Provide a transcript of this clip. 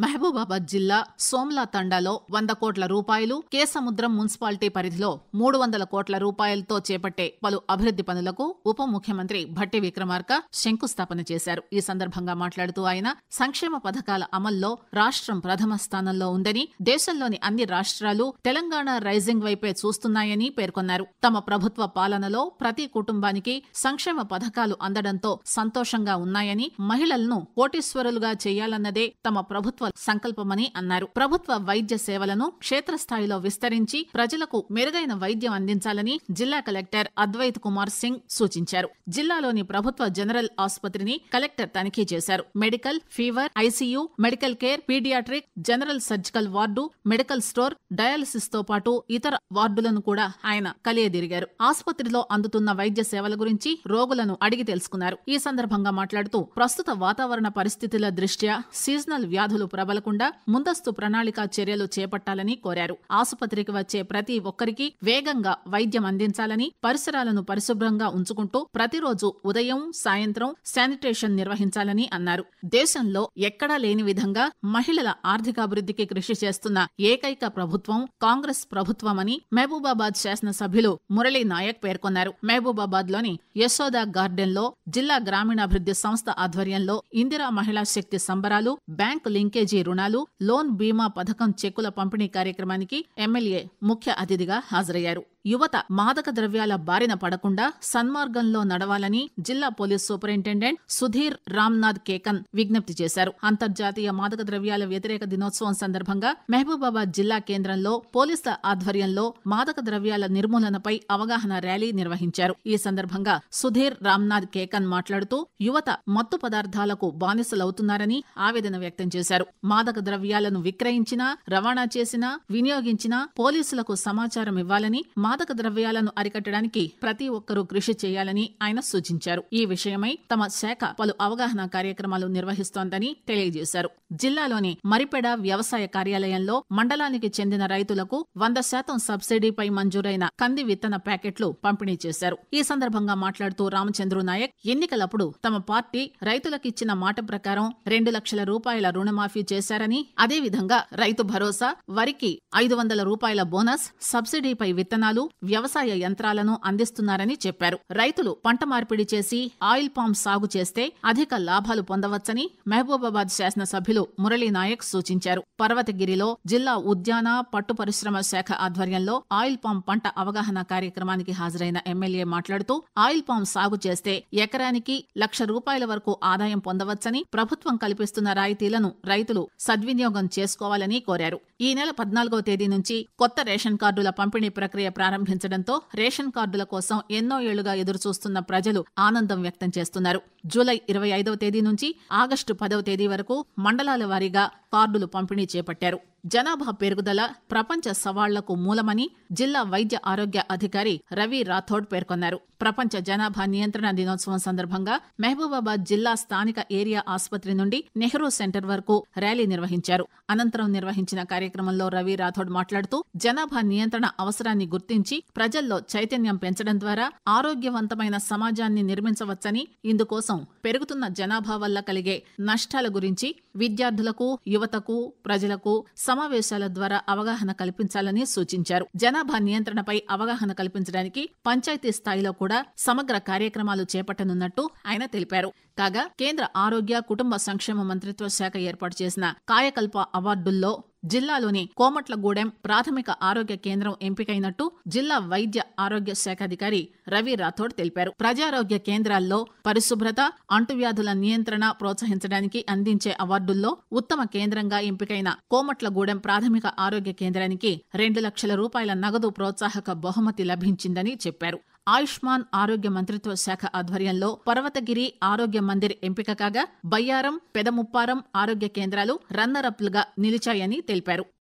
మహబూబాబాద్ జిల్లా సోమ్లా తండాలో 100 కోట్ల రూపాయలు, కేసముద్రం మున్సిపాలిటీ పరిధిలో 300 కోట్ల రూపాయలతో చేపట్టే పలు అభివృద్ది పనులకు ఉప ముఖ్యమంత్రి భట్టి విక్రమార్క శంకుస్థాపన చేశారు. ఈ సందర్భంగా మాట్లాడుతూ ఆయన సంక్షేమ పథకాల అమల్లో రాష్ట్రం ప్రథమ స్థానంలో ఉందని, దేశంలోని అన్ని రాష్ట్రాలు తెలంగాణ రైజింగ్ వైపే చూస్తున్నాయని పేర్కొన్నారు. తమ ప్రభుత్వ పాలనలో ప్రతి కుటుంబానికి సంక్షేమ పథకాలు అందడంతో సంతోషంగా ఉన్నాయని, మహిళలను కోటీశ్వరులుగా చేయాలన్నదే తమ ప్రభుత్వ సంకల్పమని అన్నారు. ప్రభుత్వ వైద్య సేవలను క్షేత్రస్థాయిలో విస్తరించి ప్రజలకు మెరుగైన వైద్యం అందించాలని జిల్లా కలెక్టర్ అద్వైత్ కుమార్ సింగ్ సూచించారు. జిల్లాలోని ప్రభుత్వ జనరల్ ఆసుపత్రిని కలెక్టర్ తనిఖీ చేశారు. Medical, fever, ICU, medical care, paediatric, general surgical ward, medical store, dialysis తో పాటు ఇతర వార్డులను కూడా ఆయన కలియదిరిగారు. ఆసుపత్రిలో అందుతున్న వైద్య సేవల గురించి రోగులను అడిగి తెలుసుకున్నారు. ఈ సందర్భంగా మాట్లాడుతూ ప్రస్తుత వాతావరణ పరిస్థితుల దృష్ట్యా సీజనల్ వ్యాధులు ప్రబలకుండా ముందస్తు ప్రణాళికా చర్యలు చేపట్టాలని కోరారు. ఆసుపత్రికి వచ్చే ప్రతి ఒక్కరికి వేగంగా వైద్యం అందించాలని, పరిసరాలను పరిశుభ్రంగా ఉంచుకుంటూ ప్రతిరోజు ఉదయం, సాయంత్రం శానిటేషన్ నిర్వహించాలని అన్నారు. దేశంలో ఎక్కడా లేని విధంగా మహిళల ఆర్థికాభివృద్ధికి కృషి చేస్తున్న ఏకైక ప్రభుత్వం కాంగ్రెస్ ప్రభుత్వమని మహబూబాబాద్ శాసనసభ్యులు మురళీ నాయక్ పేర్కొన్నారు. మహబూబాబాద్ లోని యశోద గార్డెన్ లో జిల్లా గ్రామీణాభివృద్ది సంస్థ ఆధ్వర్యంలో ఇందిరా మహిళా శక్తి సంబరాలు, బ్యాంకు లింకేజీ రుణాలు, లోన్ బీమా పథకం చెక్కుల పంపిణీ కార్యక్రమానికి ఎమ్మెల్యే ముఖ్య అతిథిగా హాజరయ్యారు. యువత మాదక ద్రవ్యాల బారిన పడకుండా సన్మార్గంలో నడవాలని జిల్లా పోలీస్ సూపరింటెండెంట్ సుధీర్ రామ్నాథ్ కేకన్ విజ్ఞప్తి చేశారు. అంతర్జాతీయ మాదక ద్రవ్యాల వ్యతిరేక దినోత్సవం సందర్భంగా మహబూబాబాద్ జిల్లా కేంద్రంలో పోలీసుల ఆధ్వర్యంలో మాదక ద్రవ్యాల నిర్మూలనపై అవగాహన ర్యాలీ నిర్వహించారు. ఈ సందర్భంగా సుధీర్ రామ్నాథ్ కేకన్ మాట్లాడుతూ యువత మత్తు పదార్థాలకు బానిసలవుతున్నారని ఆవేదన వ్యక్తం చేశారు. మాదక ద్రవ్యాలను విక్రయించినా, రవాణా చేసినా, వినియోగించినా పోలీసులకు సమాచారం ఇవ్వాలని, మాదక ద్రవ్యాలను అరికట్టడానికి ప్రతి ఒక్కరూ కృషి చేయాలని ఆయన సూచించారు. ఈ విషయమై తమ శాఖ పలు అవగాహన కార్యక్రమాలు నిర్వహిస్తోందని తెలియజేశారు. జిల్లాలోని మరిపెడ వ్యవసాయ కార్యాలయంలో మండలానికి చెందిన రైతులకు 100% సబ్సిడీపై మంజూరైన కంది విత్తన ప్యాకెట్లు పంపిణీ చేశారు. ఈ సందర్భంగా మాట్లాడుతూ రామచంద్రు నాయక్ ఎన్నికలప్పుడు తమ పార్టీ రైతులకిచ్చిన మాట ప్రకారం 2 లక్షల రూపాయల రుణమాఫీ చేశారని, అదేవిధంగా రైతు భరోసా, వరికి 500 రూపాయల బోనస్, సబ్సిడీపై విత్తనాలు, వ్యవసాయ యంత్రాలను అందిస్తున్నారని చెప్పారు. రైతులు పంట మార్పిడి చేసి ఆయిల్ పామ్ సాగు చేస్తే అధిక లాభాలు పొందవచ్చని మహబూబాబాద్ శాసనసభ్యులు మురళీ నాయక్ సూచించారు. పర్వతగిరిలో జిల్లా ఉద్యాన పట్టు పరిశ్రమ శాఖ ఆధ్వర్యంలో ఆయిల్ పామ్ పంట అవగాహన కార్యక్రమానికి హాజరైన ఎమ్మెల్యే మాట్లాడుతూ ఆయిల్ పామ్ సాగు చేస్తే ఎకరానికి 1,00,000 రూపాయల వరకు ఆదాయం పొందవచ్చని, ప్రభుత్వం కల్పిస్తున్న రాయితీలను రైతులు సద్వినియోగం చేసుకోవాలని కోరారు. ఈ నెల 14వ తేదీ నుంచి కొత్త రేషన్ కార్డుల పంపిణీ ప్రక్రియ ప్రారంభించడంతో రేషన్ కార్డుల కోసం ఎన్నో ఏళ్లుగా ఎదురుచూస్తున్న ప్రజలు ఆనందం వ్యక్తం చేస్తున్నారు. జూలై 25వ తేదీ నుంచి ఆగస్టు 10వ తేదీ వరకు మండలాల వారీగా కార్డులు పంపిణీ చేపట్టారు. జనాభా పెరుగుదల ప్రపంచ సవాళ్లకు మూలమని జిల్లా వైద్య ఆరోగ్య అధికారి రవి రాథోడ్ పేర్కొన్నారు. ప్రపంచ జనాభా నియంత్రణ దినోత్సవం సందర్భంగా మహబూబాబాద్ జిల్లా స్థానిక ఏరియా ఆసుపత్రి నుండి నెహ్రూ సెంటర్ వరకు ర్యాలీ నిర్వహించారు. అనంతరం నిర్వహించిన కార్యక్రమంలో రవి రాథోడ్ మాట్లాడుతూ జనాభా నియంత్రణ అవసరాన్ని గుర్తించి ప్రజల్లో చైతన్యం పెంచడం ద్వారా ఆరోగ్యవంతమైన సమాజాన్ని నిర్మించవచ్చని, ఇందుకోసం పెరుగుతున్న జనాభా వల్ల కలిగే నష్టాల గురించి విద్యార్థులకు, యువతకు, ప్రజలకు సమావేశాల ద్వారా అవగాహన కల్పించాలని సూచించారు. జనాభా నియంత్రణపై అవగాహన కల్పించడానికి పంచాయతీ స్థాయిలో కూడా సమగ్ర కార్యక్రమాలు చేపట్టనున్నట్టు ఆయన తెలిపారు. కాగా కేంద్ర ఆరోగ్య కుటుంబ సంక్షేమ మంత్రిత్వ శాఖ ఏర్పాటు చేసిన కాయకల్ప అవార్డుల్లో జిల్లాలోని కోమట్లగూడెం ప్రాథమిక ఆరోగ్య కేంద్రం ఎంపికైనట్టు జిల్లా వైద్య ఆరోగ్య శాఖాధికారి రవి రాథోడ్ తెలిపారు. ప్రజారోగ్య కేంద్రాల్లో పరిశుభ్రత, అంటువ్యాధుల నియంత్రణ ప్రోత్సహించడానికి అందించే అవార్డుల్లో ఉత్తమ కేంద్రంగా ఎంపికైన కోమట్లగూడెం ప్రాథమిక ఆరోగ్య కేంద్రానికి 2 లక్షల రూపాయల నగదు ప్రోత్సాహక బహుమతి లభించిందని చెప్పారు. ఆయుష్మాన్ ఆరోగ్య మంత్రిత్వ శాఖ ఆధ్వర్యంలో పర్వతగిరి ఆరోగ్య మందిర్ ఎంపిక కాగా బయ్యారం, పెదముప్పారం ఆరోగ్య కేంద్రాలు రన్నరప్లుగా నిలిచాయని తెలిపారు.